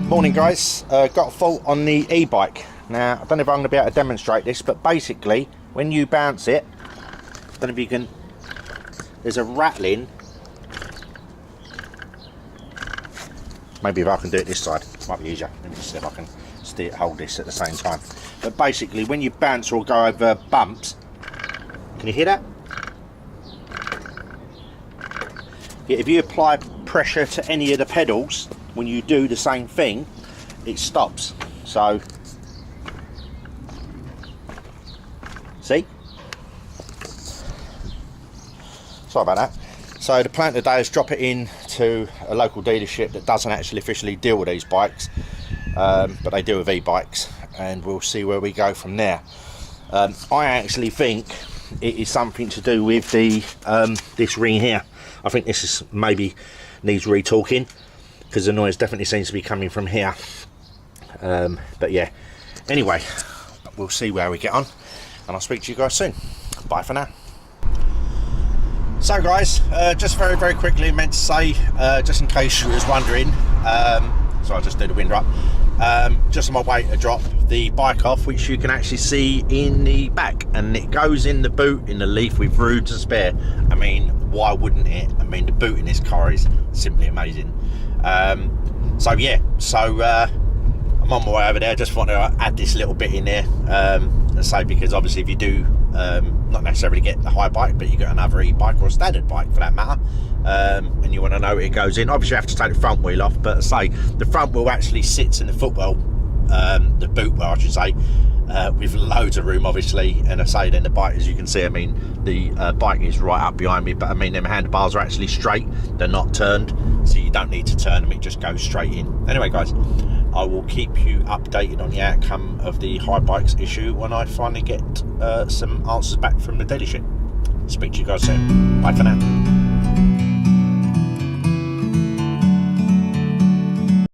Morning guys, got a fault on the e-bike. Now I don't know if I'm going to be able to demonstrate this, but basically when you bounce it, I don't know if you can, there's a rattling. Maybe if I can do it this side, it might be easier. Let me just see if I can hold this at the same time. But basically when you bounce or go over bumps, can you hear that? Yeah, if you apply pressure to any of the pedals, when you do the same thing, it stops. So, see? Sorry about that. So the plan today is drop it in to a local dealership that doesn't actually officially deal with these bikes, but they deal with e-bikes, and we'll see where we go from there. I actually think it is something to do with the this ring here. I think this is maybe needs retorquing, because the noise definitely seems to be coming from here. But yeah, anyway, we'll see where we get on, and I'll speak to you guys soon. Bye for now. So guys, just very quickly meant to say, just in case you was wondering, so I'll just do the wind up, just on my way to drop the bike off, which you can actually see in the back, and it goes in the boot in the Leaf with room to spare. I mean, why wouldn't it? I mean, the boot in this car is simply amazing. So yeah, I'm on my way over there. Just want to add this little bit in there, and say, because obviously if you do not necessarily get the Haibike, but you get another e-bike or a standard bike for that matter, and you want to know where it goes in, obviously you have to take the front wheel off, but say the front wheel actually sits in the footwell, the boot well I should say, with loads of room obviously. And I say then the bike, as you can see, I mean the bike is right up behind me, but I mean them handlebars are actually straight, they're not turned, so you don't need to turn them, it just goes straight in. Anyway guys, I will keep you updated on the outcome of the Haibike's issue when I finally get some answers back from the dealership. Speak to you guys soon. Bye for now.